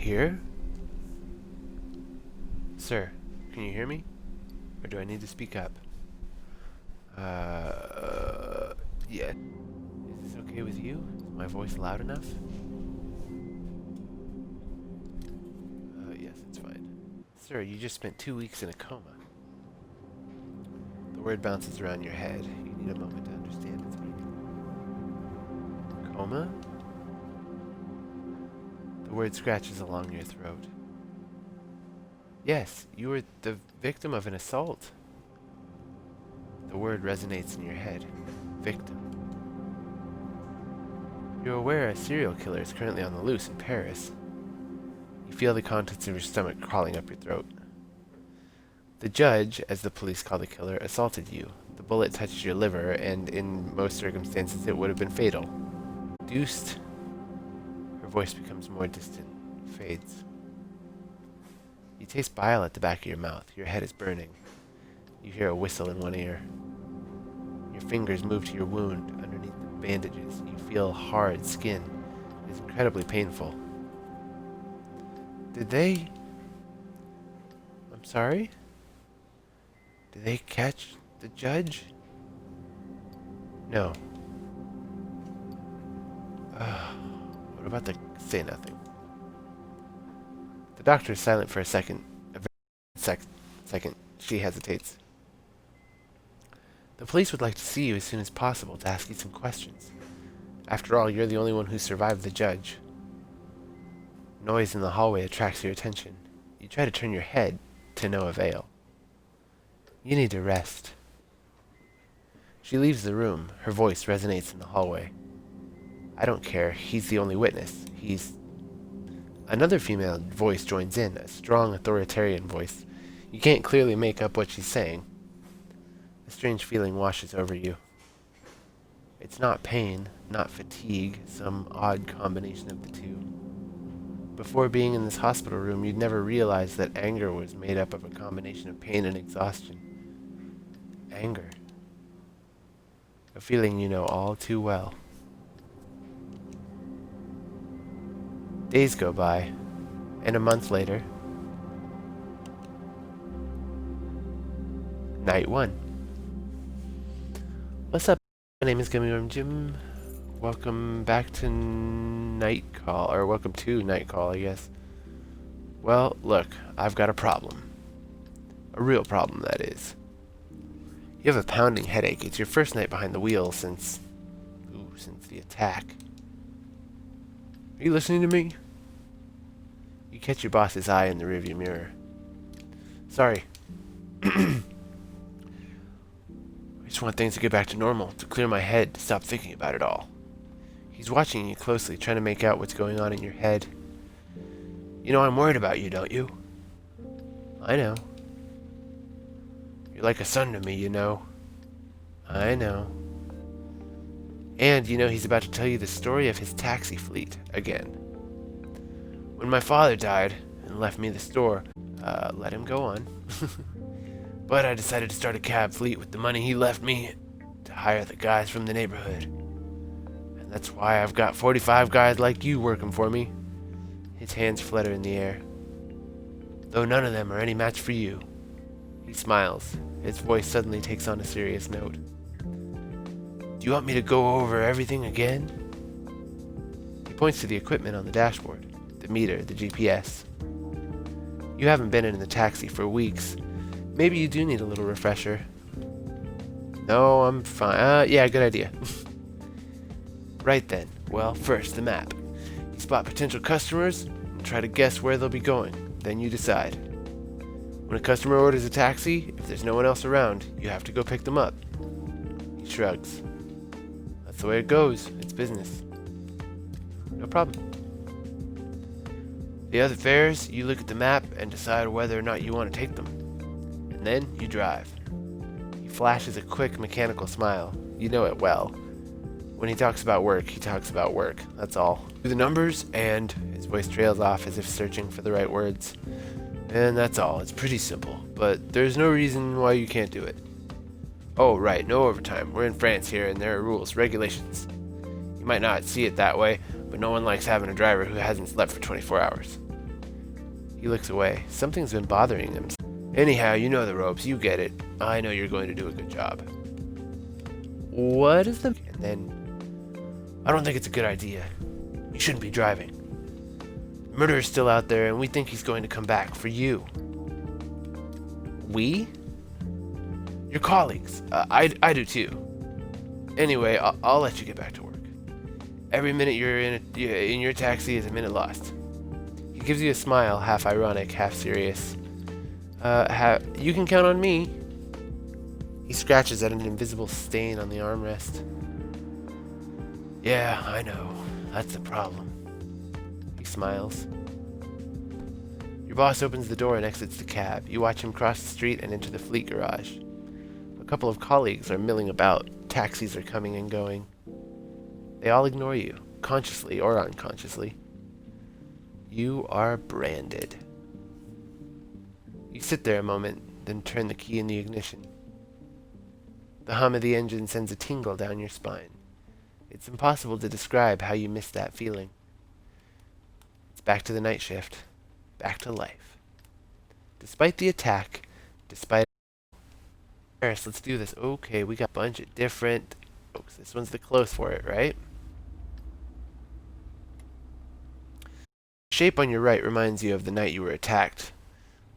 Here? Sir, can you hear me? Or do I need to speak up? Yeah. Is this okay with you? Is my voice loud enough? Yes, it's fine. Sir, you just spent 2 weeks in a coma. The word bounces around your head. You need a moment to understand its meaning. Coma? The word scratches along your throat. Yes, you were the victim of an assault. The word resonates in your head. Victim. You're aware a serial killer is currently on the loose in Paris. You feel the contents of your stomach crawling up your throat. The judge, as the police call the killer, assaulted you. The bullet touched your liver, and in most circumstances it would have been fatal. Reduced. Her voice becomes more distant, fades. You taste bile at the back of your mouth. Your head is burning. You hear a whistle in one ear. Your fingers move to your wound underneath the bandages. You feel hard skin. It is incredibly painful. I'm sorry? Did they catch the judge? No. What about the... Say nothing. The doctor is silent for a second. A very second. She hesitates. The police would like to see you as soon as possible to ask you some questions. After all, you're the only one who survived the judge. Noise in the hallway attracts your attention. You try to turn your head, to no avail. You need to rest. She leaves the room. Her voice resonates in the hallway. I don't care. He's the only witness. Another female voice joins in, a strong authoritarian voice. You can't clearly make up what she's saying. A strange feeling washes over you. It's not pain, not fatigue, some odd combination of the two. Before being in this hospital room, you'd never realized that anger was made up of a combination of pain and exhaustion. Anger. A feeling you know all too well. Days go by, and a month later, night 1. What's up? My name is Gummy Jim. Welcome back to Night Call, or welcome to Night Call, I guess. Well, look, I've got a problem. A real problem, that is. You have a pounding headache. It's your first night behind the wheel since the attack. Are you listening to me? You catch your boss's eye in the rearview mirror. Sorry. I just want things to get back to normal, to clear my head, to stop thinking about it all. He's watching you closely, trying to make out what's going on in your head. You know I'm worried about you, don't you? I know. You're like a son to me, you know. I know. And you know he's about to tell you the story of his taxi fleet again. When my father died and left me the store, let him go on. But I decided to start a cab fleet with the money he left me to hire the guys from the neighborhood. And that's why I've got 45 guys like you working for me. His hands flutter in the air. Though none of them are any match for you. He smiles. His voice suddenly takes on a serious note. Do you want me to go over everything again? He points to the equipment on the dashboard. The meter, the GPS. You haven't been in the taxi for weeks. Maybe you do need a little refresher. No, I'm fine. Yeah, good idea. Right then. Well, first, the map. You spot potential customers and try to guess where they'll be going. Then you decide. When a customer orders a taxi, if there's no one else around, you have to go pick them up. He shrugs. That's the way it goes. It's business. No problem. The other fares, you look at the map and decide whether or not you want to take them. And then you drive. He flashes a quick mechanical smile. You know it well. When he talks about work, he talks about work. That's all. Do the numbers, and his voice trails off as if searching for the right words. And that's all. It's pretty simple. But there's no reason why you can't do it. Oh, right. No overtime. We're in France here, and there are rules, regulations. You might not see it that way, but no one likes having a driver who hasn't slept for 24 hours. He looks away. Something's been bothering him. Anyhow, you know the ropes. You get it. I know you're going to do a good job. What is the... And then... I don't think it's a good idea. You shouldn't be driving. The murderer's still out there, and we think he's going to come back for you. We? Your colleagues. I do too. Anyway, I'll let you get back to work. Every minute you're in your taxi is a minute lost. He gives you a smile, half ironic, half serious. You can count on me. He scratches at an invisible stain on the armrest. Yeah, I know. That's the problem. He smiles. Your boss opens the door and exits the cab. You watch him cross the street and into the fleet garage. A couple of colleagues are milling about. Taxis are coming and going. They all ignore you, consciously or unconsciously. You are branded. You sit there a moment, then turn the key in the ignition. The hum of the engine sends a tingle down your spine. It's impossible to describe how you missed that feeling. It's back to the night shift, back to life. Despite the attack, despite... Paris, let's do this. Okay, we got a bunch of different... folks. This one's the close for it, right? The shape on your right reminds you of the night you were attacked.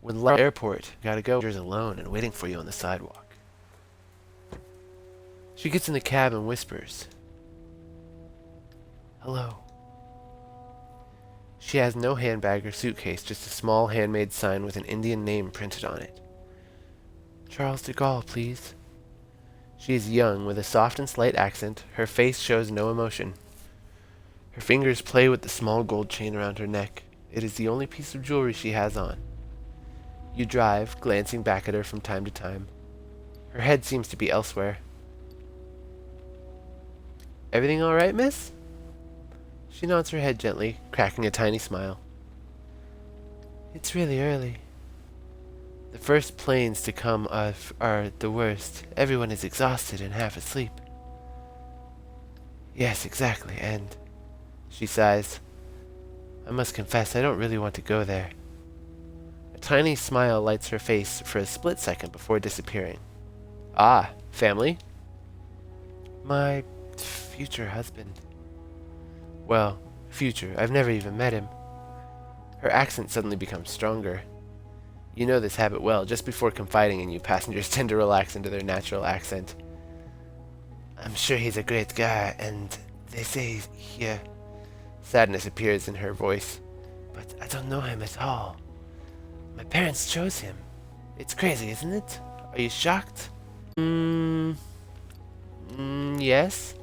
When left at the airport, gotta go. You're alone and waiting for you on the sidewalk. She gets in the cab and whispers, "Hello." She has no handbag or suitcase, just a small handmade sign with an Indian name printed on it. "Charles de Gaulle, please." She is young, with a soft and slight accent. Her face shows no emotion. Her fingers play with the small gold chain around her neck. It is the only piece of jewelry she has on. You drive, glancing back at her from time to time. Her head seems to be elsewhere. "Everything all right, miss?" She nods her head gently, cracking a tiny smile. "It's really early. The first planes to come are the worst. Everyone is exhausted and half asleep." "Yes, exactly, and..." She sighs. "I must confess, I don't really want to go there." A tiny smile lights her face for a split second before disappearing. "Ah, family?" "My future husband." "Well, future. I've never even met him." Her accent suddenly becomes stronger. You know this habit well. Just before confiding in you, passengers tend to relax into their natural accent. "I'm sure he's a great guy, and they say here..." Sadness appears in her voice. "But I don't know him at all. My parents chose him. It's crazy, isn't it? Are you shocked?" Yes."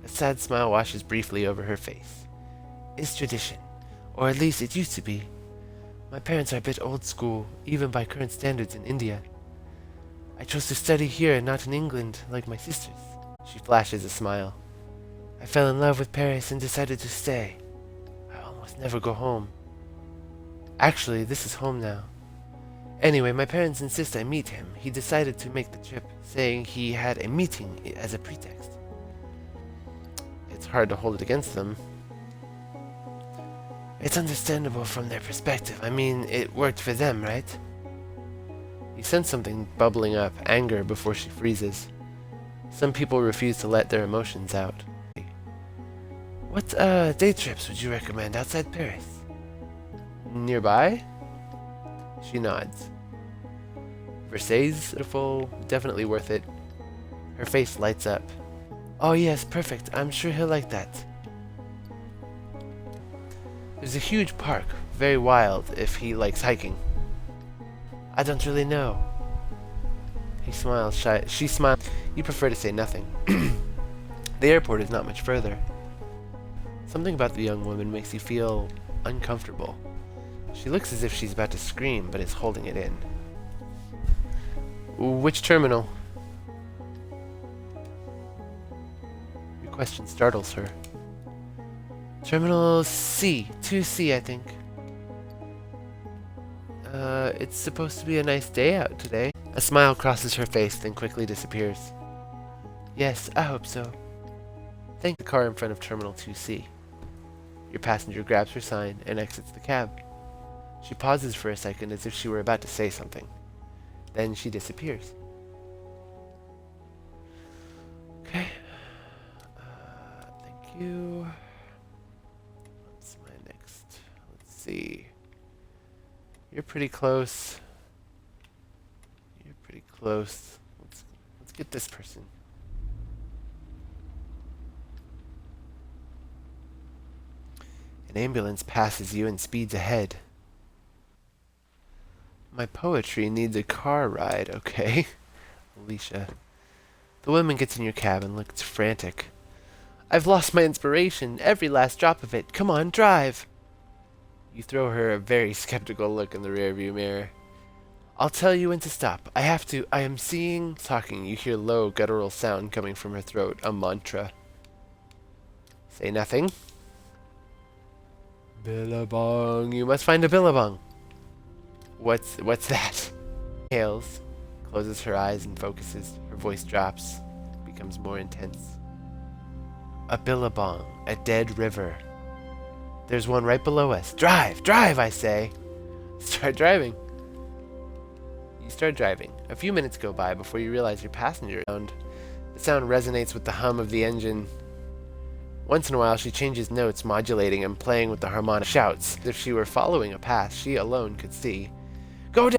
A sad smile washes briefly over her face. "It's tradition, or at least it used to be. My parents are a bit old school, even by current standards in India. I chose to study here and not in England, like my sisters." She flashes a smile. "I fell in love with Paris and decided to stay. I almost never go home. Actually, this is home now. Anyway, my parents insist I meet him. He decided to make the trip, saying he had a meeting as a pretext." It's hard to hold it against them. "It's understandable from their perspective. I mean, it worked for them, right?" You sense something bubbling up, anger, before she freezes. Some people refuse to let their emotions out. "What day trips would you recommend outside Paris?" "Nearby?" She nods. "Versailles, beautiful, definitely worth it." Her face lights up. "Oh yes, perfect. I'm sure he'll like that." There's a huge park, very wild if he likes hiking. "I don't really know." He smiles shy. She smiles. You prefer to say nothing. The airport is not much further. Something about the young woman makes you feel uncomfortable. She looks as if she's about to scream, but is holding it in. "Which terminal?" Your question startles her. "Terminal C. 2C, I think." It's supposed to be a nice day out today." A smile crosses her face, then quickly disappears. "Yes, I hope so." Thank the car in front of Terminal 2C. Your passenger grabs her sign and exits the cab. She pauses for a second as if she were about to say something. Then she disappears. Okay. Thank you. What's my next? Let's see. You're pretty close. You're pretty close. Let's get this person. An ambulance passes you and speeds ahead. My poetry needs a car ride, okay? Alicia. The woman gets in your cab and looks frantic. I've lost my inspiration, every last drop of it. Come on, drive! You throw her a very skeptical look in the rearview mirror. I'll tell you when to stop. I am seeing... Talking, you hear low, guttural sound coming from her throat, a mantra. Say nothing. Billabong. You must find a billabong. What's that? Inhales, closes her eyes and focuses. Her voice drops, becomes more intense. A billabong, a dead river. There's one right below us. Drive, drive, I say. Start driving. You start driving. A few minutes go by before you realize your passenger is around. The sound resonates with the hum of the engine. Once in a while, she changes notes, modulating and playing with the harmonic shouts. As if she were following a path she alone could see. Go down!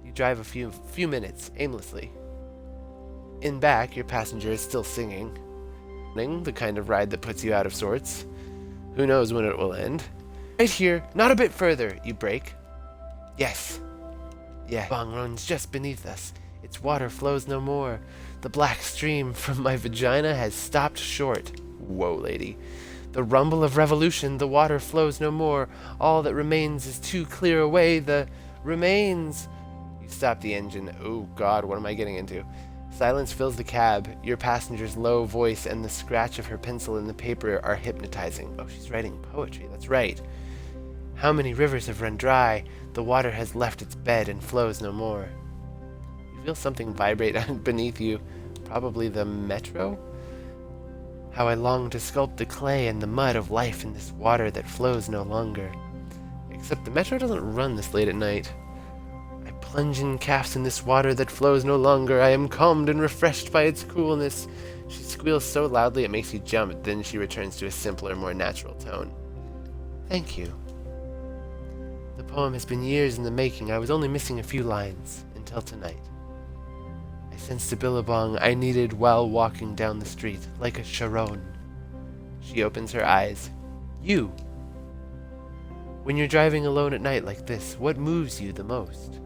You drive a few minutes, aimlessly. In back, your passenger is still singing. The kind of ride that puts you out of sorts. Who knows when it will end? Right here, not a bit further, you brake. Yes. Yeah. Bong runs just beneath us. Its water flows no more. The black stream from my vagina has stopped short. Whoa, lady. The rumble of revolution, the water flows no more. All that remains is too clear away. The remains. You stop the engine. Oh, God, what am I getting into? Silence fills the cab. Your passenger's low voice and the scratch of her pencil in the paper are hypnotizing. Oh, she's writing poetry. That's right. How many rivers have run dry? The water has left its bed and flows no more. You feel something vibrate beneath you. Probably the metro? How I long to sculpt the clay and the mud of life in this water that flows no longer. Except the metro doesn't run this late at night. I plunge in calves in this water that flows no longer. I am calmed and refreshed by its coolness. She squeals so loudly it makes you jump. Then she returns to a simpler, more natural tone. Thank you. The poem has been years in the making. I was only missing a few lines, until tonight. I sensed a billabong I needed while walking down the street, like a Sharon. She opens her eyes. You! When you're driving alone at night like this, what moves you the most?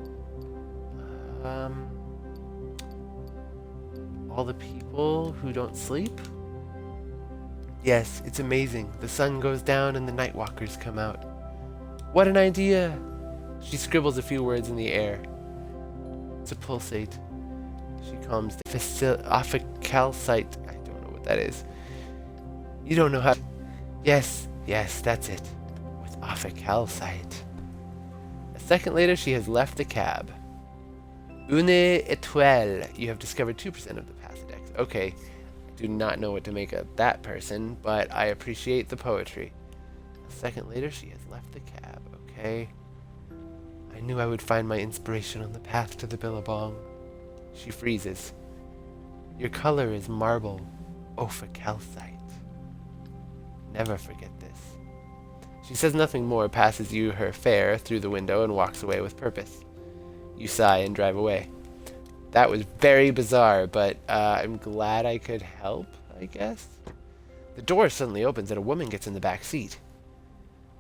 All the people who don't sleep? Yes, it's amazing. The sun goes down and the night walkers come out. What an idea! She scribbles a few words in the air. To pulsate. She calms the ophicalcite. I don't know what that is. You don't know how... Yes, that's it. With ophicalcite. A second later, she has left the cab. Une étoile. You have discovered 2% of the Passadex. Okay, I do not know what to make of that person, but I appreciate the poetry. A second later, she has left the cab. Okay. I knew I would find my inspiration on the path to the billabong. She freezes. Your color is marble, ophicalcite. Never forget this. She says nothing more, passes you her fare through the window, and walks away with purpose. You sigh and drive away. That was very bizarre, but I'm glad I could help, I guess. The door suddenly opens and a woman gets in the back seat.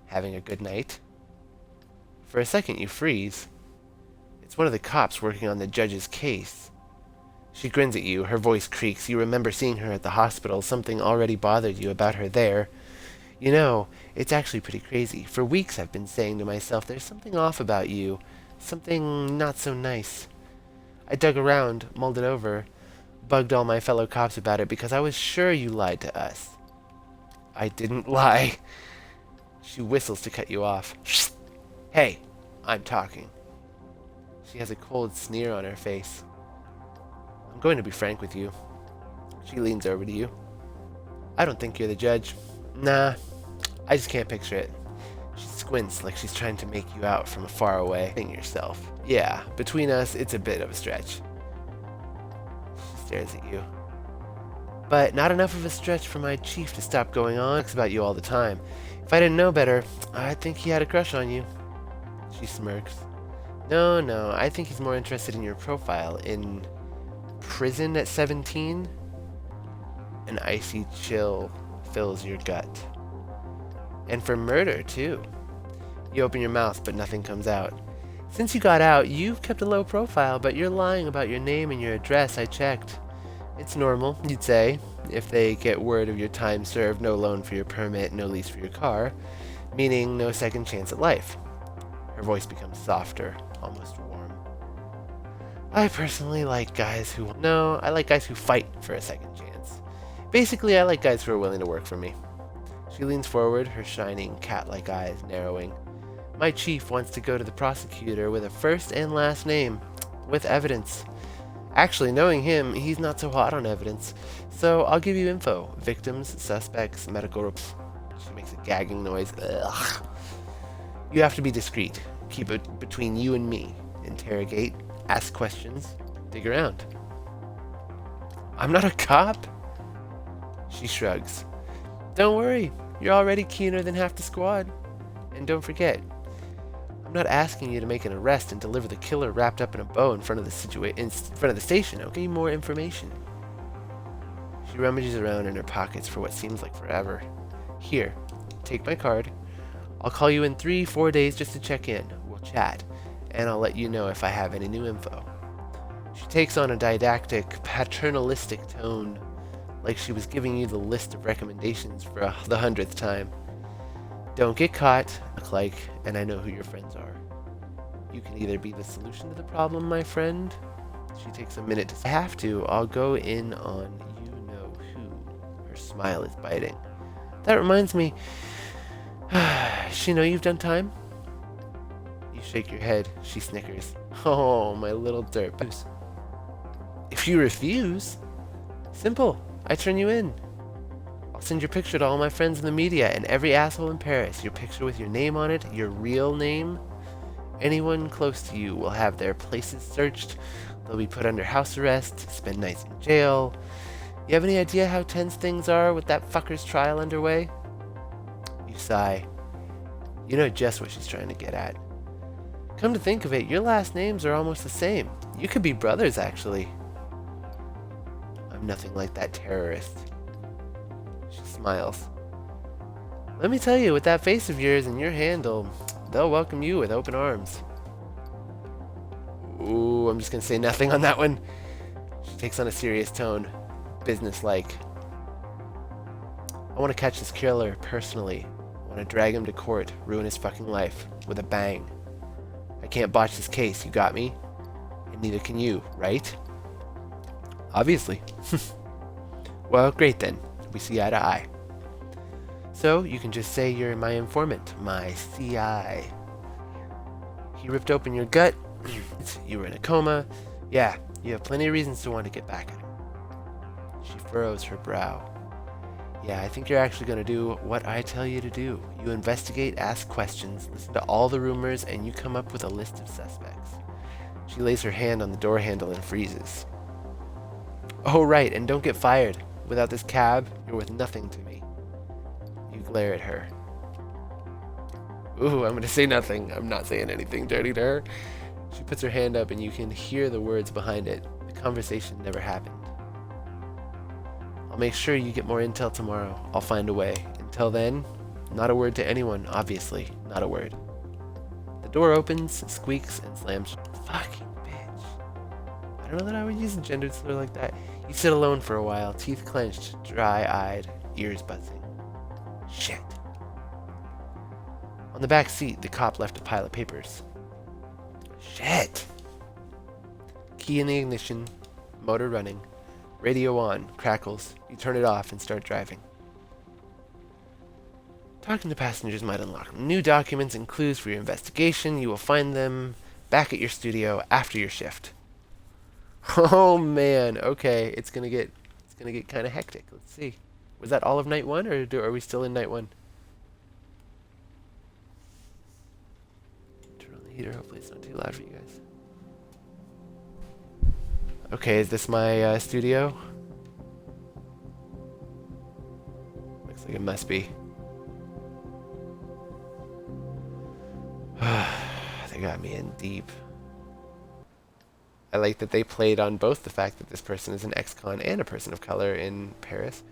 Having a good night? For a second you freeze. It's one of the cops working on the judge's case. She grins at you, her voice creaks. You remember seeing her at the hospital. Something already bothered you about her there. You know, it's actually pretty crazy. For weeks I've been saying to myself, there's something off about you. Something not so nice. I dug around, mulled it over, bugged all my fellow cops about it because I was sure you lied to us. I didn't lie. She whistles to cut you off. Hey, I'm talking. She has a cold sneer on her face. I'm going to be frank with you. She leans over to you. I don't think you're the judge. Nah, I just can't picture it. She squints like she's trying to make you out from far away. Think yourself. Yeah, between us, it's a bit of a stretch. She stares at you. But not enough of a stretch for my chief to stop going on. Talks about you all the time. If I didn't know better, I'd think he had a crush on you. She smirks. No, I think he's more interested in your profile. In prison at 17? An icy chill fills your gut. And for murder, too. You open your mouth, but nothing comes out. Since you got out, you've kept a low profile, but you're lying about your name and your address. I checked. It's normal, you'd say, if they get word of your time served, no loan for your permit, no lease for your car, meaning no second chance at life. Her voice becomes softer, almost warm. I personally like guys who... No, I like guys who fight for a second chance. Basically, I like guys who are willing to work for me. She leans forward, her shining, cat-like eyes narrowing. My chief wants to go to the prosecutor with a first and last name, with evidence. Actually, knowing him, he's not so hot on evidence. So I'll give you info. Victims, suspects, medical reports. She makes a gagging noise. Ugh. You have to be discreet. Keep it between you and me. Interrogate, ask questions, dig around. I'm not a cop? She shrugs. Don't worry, you're already keener than half the squad. And don't forget, I'm not asking you to make an arrest and deliver the killer wrapped up in a bow in front of the station. Okay, more information. She rummages around in her pockets for what seems like forever. Here, take my card. I'll call you in 3-4 days just to check in. We'll chat, and I'll let you know if I have any new info. She takes on a didactic, paternalistic tone, like she was giving you the list of recommendations for the 100th time. Don't get caught, look like, and I know who your friends are. You can either be the solution to the problem, my friend. She takes a minute to say, I have to. I'll go in on you-know-who. Her smile is biting. That reminds me, she know you've done time? You shake your head. She snickers. Oh, my little derp. If you refuse, simple. I turn you in. I'll send your picture to all my friends in the media and every asshole in Paris. Your picture with your name on it, your real name. Anyone close to you will have their places searched. They'll be put under house arrest, spend nights in jail. You have any idea how tense things are with that fucker's trial underway? You sigh. You know just what she's trying to get at. Come to think of it, your last names are almost the same. You could be brothers, actually. I'm nothing like that terrorist. She smiles. Let me tell you, with that face of yours and your handle, they'll welcome you with open arms. Ooh, I'm just gonna say nothing on that one. She takes on a serious tone, businesslike. I want to catch this killer personally. I want to drag him to court, ruin his fucking life, with a bang. I can't botch this case, you got me? And neither can you, right? Obviously. Well, great then. We see eye to eye. So, you can just say you're my informant, my CI. He ripped open your gut. You were in a coma. Yeah, you have plenty of reasons to want to get back at him. She furrows her brow. Yeah, I think you're actually going to do what I tell you to do. You investigate, ask questions, listen to all the rumors, and you come up with a list of suspects. She lays her hand on the door handle and freezes. Oh, right, and don't get fired. Without this cab, you're worth nothing to me. You glare at her. Ooh, I'm going to say nothing. I'm not saying anything dirty to her. She puts her hand up and you can hear the words behind it. The conversation never happened. I'll make sure you get more intel tomorrow. I'll find a way. Until then, not a word to anyone, obviously. Not a word. The door opens, squeaks, and slams. Fucking bitch. I don't know that I would use a gendered slur like that. You sit alone for a while, teeth clenched, dry-eyed, ears buzzing. Shit. On the back seat, the cop left a pile of papers. Shit. Key in the ignition, motor running, radio on, crackles. You turn it off and start driving. Talking to passengers might unlock new documents and clues for your investigation. You will find them back at your studio after your shift. Oh man, okay, it's gonna get kind of hectic. Let's see. Was that all of night one, or are we still in night one? computer. Hopefully it's not too loud for you guys. Okay, is this my studio? Looks like it must be. They got me in deep. I like that they played on both the fact that this person is an ex-con and a person of color in Paris.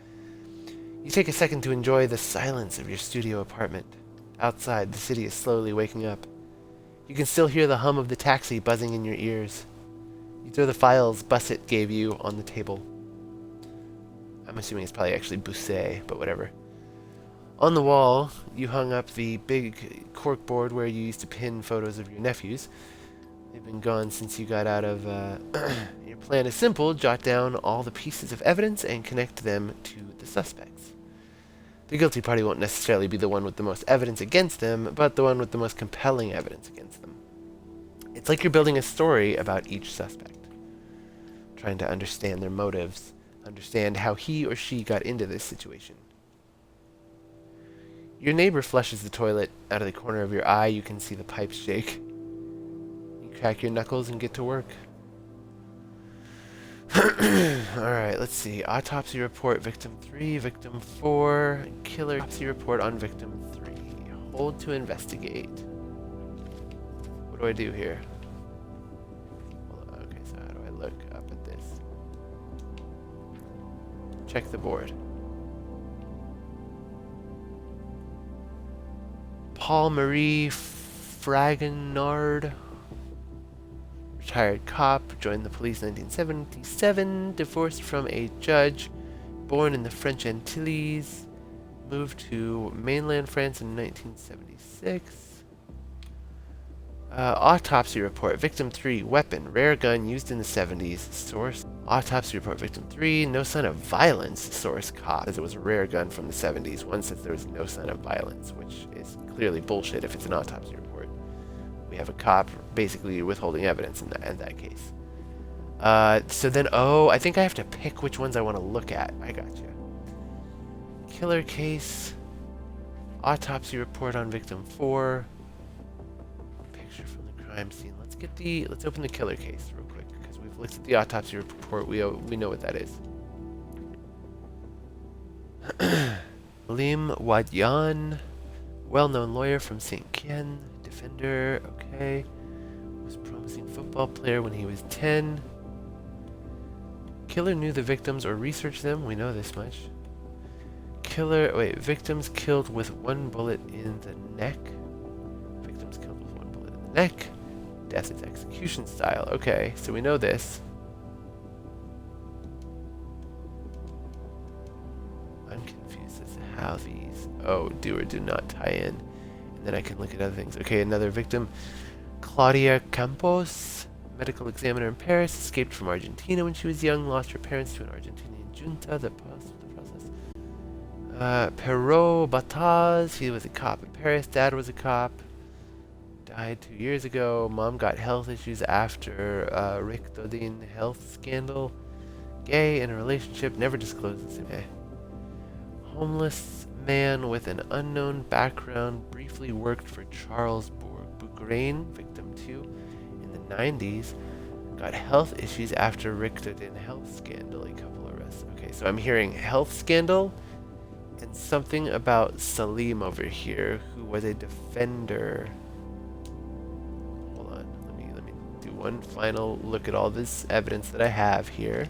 You take a second to enjoy the silence of your studio apartment. Outside, the city is slowly waking up. You can still hear the hum of the taxi buzzing in your ears. You throw the files Busset gave you on the table. I'm assuming it's probably actually Busset, but whatever. On the wall, you hung up the big corkboard where you used to pin photos of your nephews. They've been gone since you got out of... Your plan is simple. Jot down all the pieces of evidence and connect them to the suspects. The guilty party won't necessarily be the one with the most evidence against them, but the one with the most compelling evidence against them. It's like you're building a story about each suspect. Trying to understand their motives, understand how he or she got into this situation. Your neighbor flushes the toilet. Out of the corner of your eye, you can see the pipes shake. You crack your knuckles and get to work. Alright, let's see. Autopsy report, victim 3, victim 4, killer autopsy report on victim 3. Hold to investigate. What do I do here? Hold on, okay, so how do I look up at this? Check the board. Paul-Marie Fragonard, retired cop, joined the police in 1977, divorced from a judge, born in the French Antilles, moved to mainland France in 1976. Autopsy report, victim 3, weapon, rare gun used in the 70s, source. Autopsy report, victim 3, no sign of violence, source cop, as it was a rare gun from the 70s. One says there was no sign of violence, which is clearly bullshit if it's an autopsy report. We have a cop basically withholding evidence in that case. So then, I think I have to pick which ones I want to look at. I gotcha. Killer case, autopsy report on victim 4, picture from the crime scene. Let's open the killer case real quick because we've looked at the autopsy report. We know what that is. Lim Wadyan, well-known lawyer from St. Ken, defender, okay. Was promising football player when he was 10. Killer knew the victims or researched them, we know this much. Victims killed with one bullet in the neck. Victims killed with one bullet in the neck. Death is execution style, okay, so we know this. I'm confused as to how these, do or do not tie in. And then I can look at other things. Okay, another victim, Claudia Campos, medical examiner in Paris, escaped from Argentina when she was young, lost her parents to an Argentinian junta. The process. Perrault Bataz, he was a cop in Paris. Dad was a cop. Died 2 years ago. Mom got health issues after Rick Dodin health scandal. Gay in a relationship, never disclosed this. Homeless man with an unknown background, briefly worked for Charles Bougrain, victim 2, in the 90s. Got health issues after Rick Dodin health scandal, a couple arrests. Okay, so I'm hearing health scandal and something about Salim over here, who was a defender. Hold on, let me do one final look at all this evidence that I have here.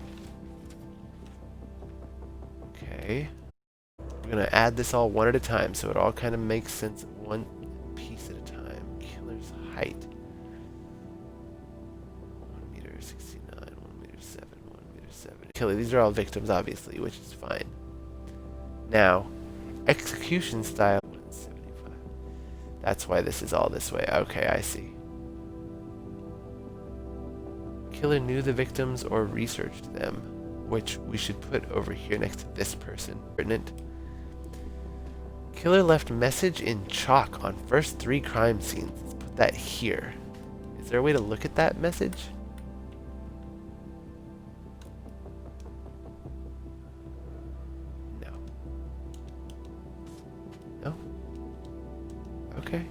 Okay. We're gonna add this all one at a time so it all kind of makes sense one piece at a time. Killer's height. 1 meter 69, 1 meter 7, 1 meter 7. Killer, these are all victims obviously, which is fine. Now, execution style 175. That's why this is all this way. Okay, I see. Killer knew the victims or researched them, which we should put over here next to this person. Pertinent. Killer left message in chalk on first 3 crime scenes. Let's put that here. Is there a way to look at that message? No. No? Okay.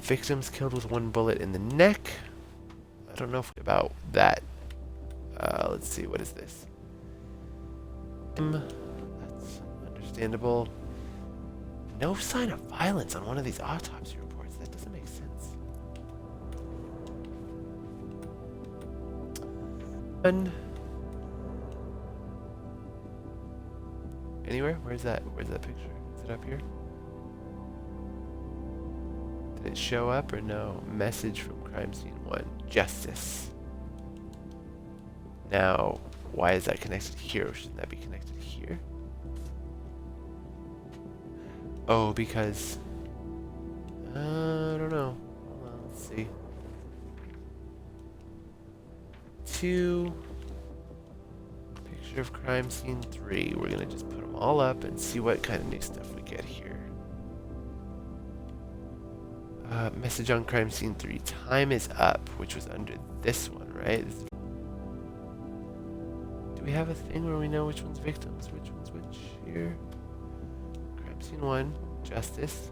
Victims killed with one bullet in the neck. I don't know about that. Let's see, what is this? That's understandable. No sign of violence on one of these autopsy reports. That doesn't make sense. Anywhere? Where's that? Where's that picture? Is it up here? Did it show up or no? Message from crime scene 1. Justice. Now, why is that connected here? Shouldn't that be connected here? Oh, because... I don't know. Hold on, let's see. 2... Picture of crime scene 3. We're gonna just put them all up and see what kind of new stuff we get here. Message on crime scene 3. Time is up, which was under this one, right? Do we have a thing where we know which one's victims? Which one's which here? Crime scene 1. Justice.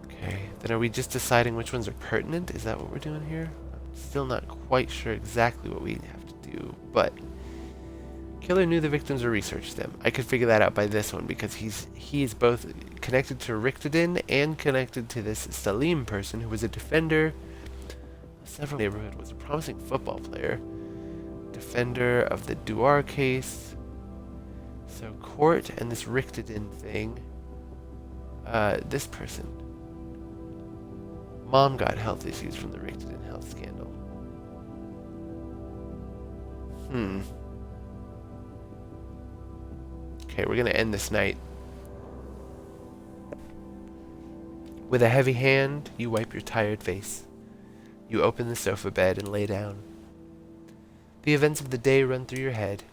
Okay, then are we just deciding which ones are pertinent? Is that what we're doing here? I'm still not quite sure exactly what we have to do, but... Killer knew the victims or researched them. I could figure that out by this one because he's both connected to Richthofen and connected to this Salim person who was a defender of several neighborhood, was a promising football player, defender of the Duar case. So Court and this Richthofen thing. This person. Mom got health issues from the Richthofen health scandal. Okay, we're gonna end this night. With a heavy hand, you wipe your tired face. You open the sofa bed and lay down. The events of the day run through your head.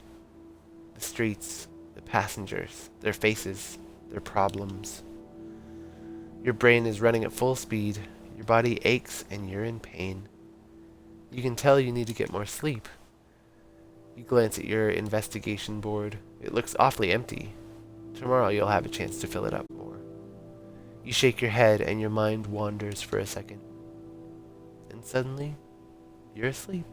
The streets, the passengers, their faces, their problems. Your brain is running at full speed. Your body aches and you're in pain. You can tell you need to get more sleep. You glance at your investigation board. It looks awfully empty. Tomorrow you'll have a chance to fill it up more. You shake your head and your mind wanders for a second. And suddenly, you're asleep.